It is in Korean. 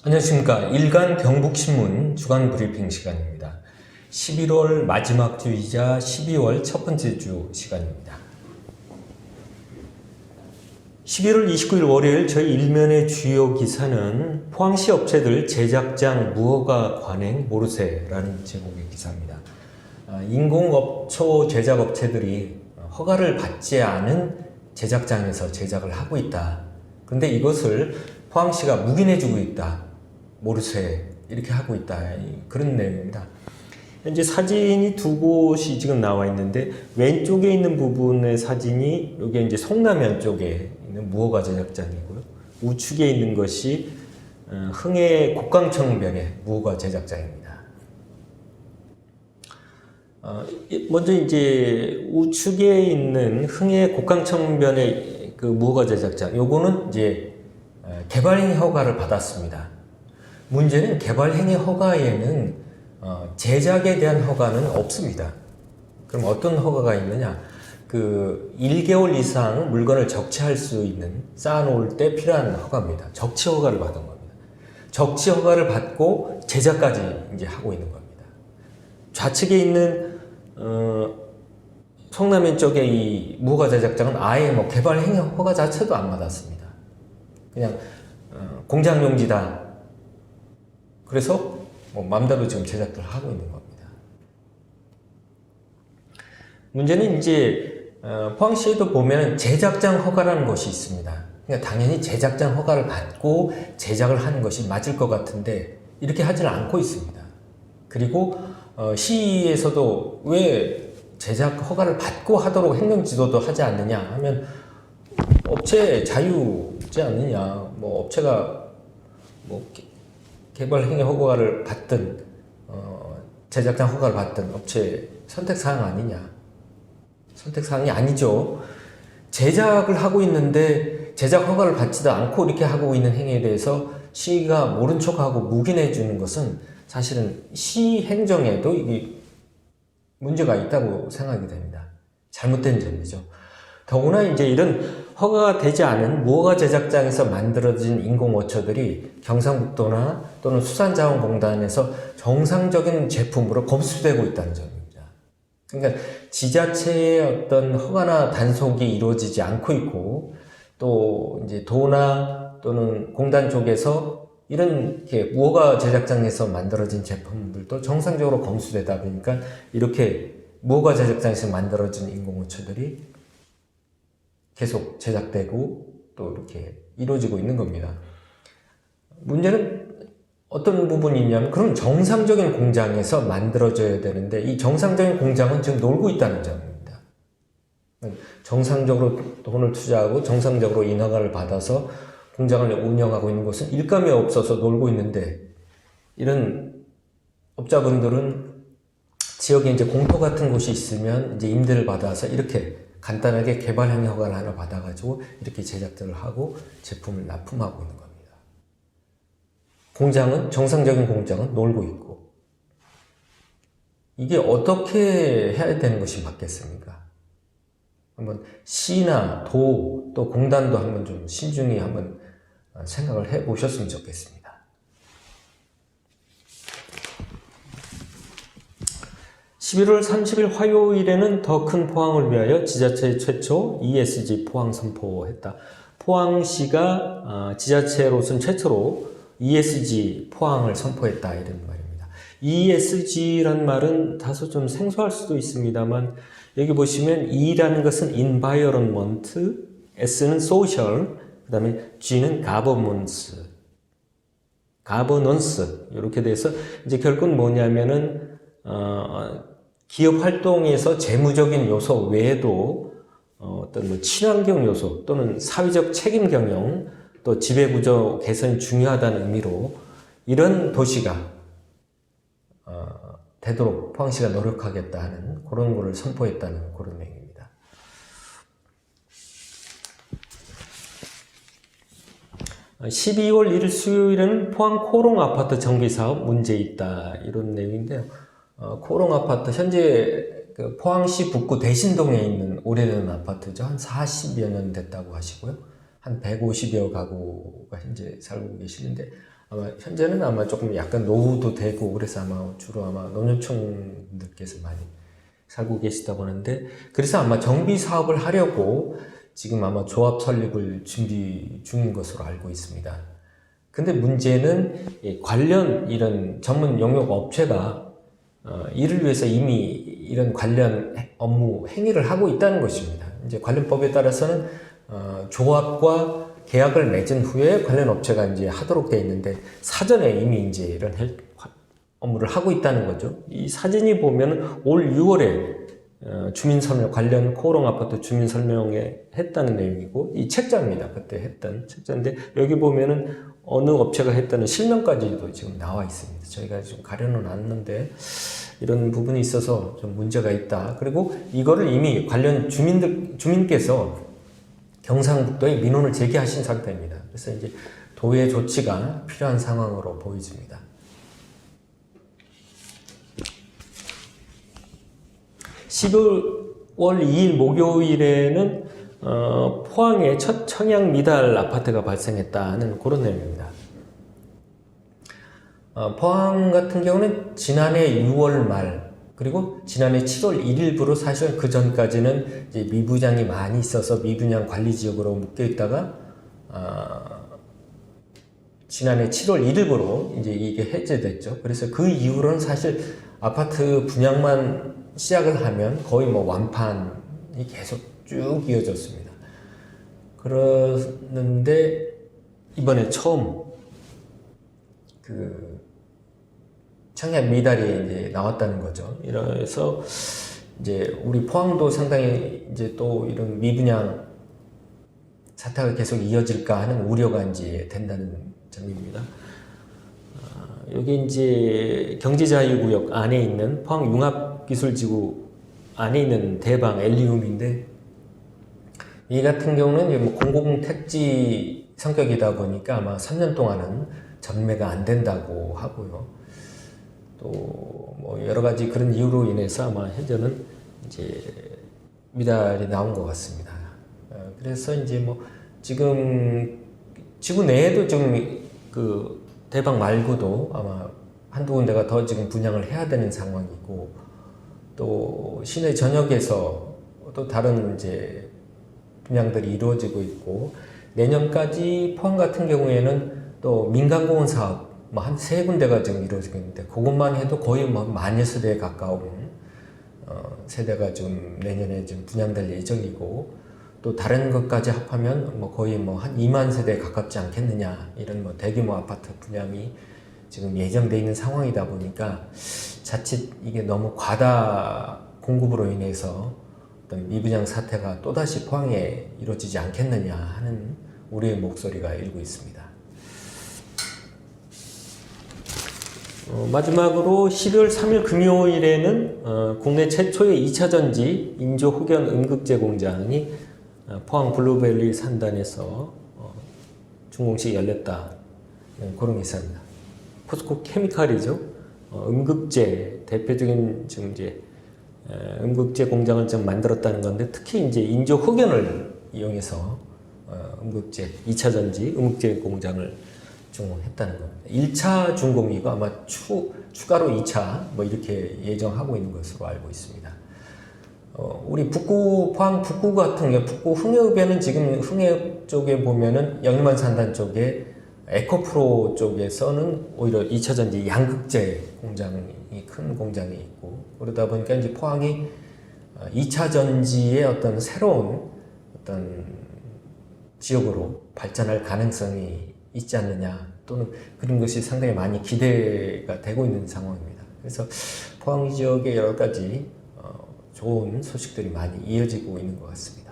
안녕하십니까. 일간 경북신문 주간 브리핑 시간입니다. 11월 마지막 주이자 12월 첫 번째 주 시간입니다. 11월 29일 월요일 저희 일면의 주요 기사는 포항시 업체들 제작장 무허가 관행 모르쇠라는 제목의 기사입니다. 인공업초 제작업체들이 허가를 받지 않은 제작장에서 제작을 하고 있다. 그런데 이것을 포항시가 묵인해주고 있다. 모르쇠 이렇게 하고 있다. 그런 내용입니다. 현재 사진이 두 곳이 지금 나와 있는데 왼쪽에 있는 부분의 사진이 여기 이제 성남면 쪽에 있는 무허가 제작장이고요. 우측에 있는 것이 흥해 곡강청변의 무허가 제작장입니다. 먼저 이제 우측에 있는 흥해 곡강청변의 그 무허가 제작장, 요거는 이제 개발행위 허가를 받았습니다. 문제는 개발행위 허가에는 제작에 대한 허가는 없습니다. 그럼 어떤 허가가 있느냐? 그 1개월 이상 물건을 적치할 수 있는, 쌓아놓을 때 필요한 허가입니다. 적치 허가를 받은 겁니다. 적치 허가를 받고 제작까지 이제 하고 있는 겁니다. 좌측에 있는 성남면 쪽의 이 무허가 제작장은 아예 뭐 개발행위 허가 자체도 안 받았습니다. 그냥 공장 용지다. 그래서 뭐 맘대로 지금 제작들을 하고 있는 겁니다. 문제는 이제 포항시에도 보면 제작장 허가라는 것이 있습니다. 그러니까 당연히 제작장 허가를 받고 제작을 하는 것이 맞을 것 같은데 이렇게 하지는 않고 있습니다. 그리고 시에서도 왜 제작 허가를 받고 하도록 행정지도도 하지 않느냐 하면 업체 자유지 않느냐, 뭐 업체가 뭐 개발행위 허가를 받든 제작장 허가를 받든 업체 선택사항 아니냐. 선택사항이 아니죠. 제작을 하고 있는데 제작 허가를 받지도 않고 이렇게 하고 있는 행위에 대해서 시가 모른 척하고 묵인해 주는 것은 사실은 시 행정에도 이게 문제가 있다고 생각이 됩니다. 잘못된 점이죠. 더구나 이제 이런 허가가 되지 않은 무허가 제작장에서 만들어진 인공어초들이 경상북도나 또는 수산자원공단에서 정상적인 제품으로 검수되고 있다는 점입니다. 그러니까 지자체의 어떤 허가나 단속이 이루어지지 않고 있고 또 이제 도나 또는 공단 쪽에서 이런 이렇게 무허가 제작장에서 만들어진 제품들도 정상적으로 검수되다 보니까 이렇게 무허가 제작장에서 만들어진 인공어초들이 계속 제작되고 또 이렇게 이루어지고 있는 겁니다. 문제는 어떤 부분이 있냐면 그럼 정상적인 공장에서 만들어져야 되는데 이 정상적인 공장은 지금 놀고 있다는 점입니다. 정상적으로 돈을 투자하고 정상적으로 인허가를 받아서 공장을 운영하고 있는 곳은 일감이 없어서 놀고 있는데 이런 업자분들은 지역에 이제 공터 같은 곳이 있으면 이제 임대를 받아서 이렇게 간단하게 개발행위 허가를 하나 받아가지고 이렇게 제작들을 하고 제품을 납품하고 있는 겁니다. 공장은, 정상적인 공장은 놀고 있고. 이게 어떻게 해야 되는 것이 맞겠습니까? 한번 시나 도, 또 공단도 한번 좀 신중히 한번 생각을 해 보셨으면 좋겠습니다. 11월 30일 화요일에는 더 큰 포항을 위하여 지자체 최초 ESG 포항 선포했다. 포항시가 지자체로선 최초로 ESG 포항을 선포했다 이런 말입니다. ESG란 말은 다소 좀 생소할 수도 있습니다만 여기 보시면 E라는 것은 Environment, S는 Social, 그 다음에 G는 Governance 이렇게 돼서 이제 결국은 뭐냐면은 기업 활동에서 재무적인 요소 외에도 어떤 뭐 친환경 요소 또는 사회적 책임 경영 또 지배구조 개선이 중요하다는 의미로 이런 도시가 되도록 포항시가 노력하겠다 하는 그런 거를 선포했다는 그런 내용입니다. (12월 1일) 수요일에는 포항 코롱 아파트 정비사업 문제 있다 이런 내용인데요. 코롱 아파트 현재 그 포항시 북구 대신동에 있는 오래된 아파트죠. 한 40여 년 됐다고 하시고요. 한 150여 가구가 현재 살고 계시는데 아마 현재는 아마 조금 약간 노후도 되고 그래서 아마 주로 아마 노년층분들께서 많이 살고 계시다고 하는데, 그래서 아마 정비 사업을 하려고 지금 아마 조합 설립을 준비 중인 것으로 알고 있습니다. 근데 문제는 관련 이런 전문 용역 업체가 이를 위해서 이미 이런 관련 업무 행위를 하고 있다는 것입니다. 이제 관련법에 따라서는 조합과 계약을 맺은 후에 관련 업체가 이제 하도록 되어 있는데, 사전에 이미 이제 이런 업무를 하고 있다는 거죠. 이 사진이 보면 올 6월에 주민설명, 관련 코오롱 아파트 주민설명에 했다는 내용이고, 이 책자입니다. 그때 했던 책자인데, 여기 보면은 어느 업체가 했다는 실명까지도 지금 나와 있습니다. 저희가 좀 가려는 놨는데, 이런 부분이 있어서 좀 문제가 있다. 그리고 이거를 이미 관련 주민께서 경상북도에 민원을 제기하신 상태입니다. 그래서 이제 도의 조치가 필요한 상황으로 보여집니다. 12월 2일 목요일에는 포항에 첫 청약 미달 아파트가 발생했다는 그런 내용입니다. 포항 같은 경우는 지난해 6월 말 그리고 지난해 7월 1일부로 사실 그 전까지는 이제 미분양이 많이 있어서 미분양 관리 지역으로 묶여 있다가 지난해 7월 1일부로 이제 이게 해제됐죠. 그래서 그 이후로는 사실 아파트 분양만 시작을 하면 거의 뭐 완판이 계속 쭉 이어졌습니다. 그러는데 이번에 처음 그 청약 미달이 이제 나왔다는 거죠. 이래서 이제 우리 포항도 상당히 이제 또 이런 미분양 사태가 계속 이어질까 하는 우려가 이제 된다는 점입니다. 여기 이제 경제자유구역 안에 있는 포항 융합기술지구 안에 있는 대방 엘리움인데, 이 같은 경우는 뭐 공공택지 성격이다 보니까 아마 3년 동안은 전매가 안 된다고 하고요. 또 뭐 여러 가지 그런 이유로 인해서 아마 현재는 이제 미달이 나온 것 같습니다. 그래서 이제 뭐 지금 지구 내에도 지금 그 대방 말고도 아마 한두 군데가 더 지금 분양을 해야 되는 상황이고, 또 시내 전역에서 또 다른 이제 분양들이 이루어지고 있고, 내년까지 포항 같은 경우에는 또 민간공원 사업 뭐 한 3군데가 지금 이루어지고 있는데, 그것만 해도 거의 뭐 10,000세대에 가까운 세대가 좀 내년에 좀 분양될 예정이고, 또 다른 것까지 합하면 뭐 거의 뭐 한 2만 세대에 가깝지 않겠느냐, 이런 뭐 대규모 아파트 분양이 지금 예정돼 있는 상황이다 보니까 자칫 이게 너무 과다 공급으로 인해서 어떤 미분양 사태가 또다시 포항에 이루어지지 않겠느냐 하는 우려의 목소리가 일고 있습니다. 마지막으로 12월 3일 금요일에는 국내 최초의 2차전지 인조흑연 음극재 공장이 포항 블루밸리 산단에서 준공식이 열렸다, 그런 기사입니다. 포스코 케미칼이죠. 음극재 대표적인 지금 이제 음극재 공장을 좀 만들었다는 건데, 특히 이제 인조흑연을 이용해서 음극재 2차전지 음극재 공장을 준공했다는 겁니다. 1차 준공이고 아마 추가로 2차 뭐 이렇게 예정하고 있는 것으로 알고 있습니다. 우리 포항 북구 같은 경우, 북구 흥해읍에는 지금 흥해읍 쪽에 보면은 영일만 산단 쪽에 에코프로 쪽에서는 오히려 2차전지 양극재 공장이 큰 공장이 있고, 그러다 보니까 이제 포항이 2차전지의 어떤 새로운 어떤 지역으로 발전할 가능성이 있지 않느냐, 또는 그런 것이 상당히 많이 기대가 되고 있는 상황입니다. 그래서 포항 지역의 여러 가지 좋은 소식들이 많이 이어지고 있는 것 같습니다.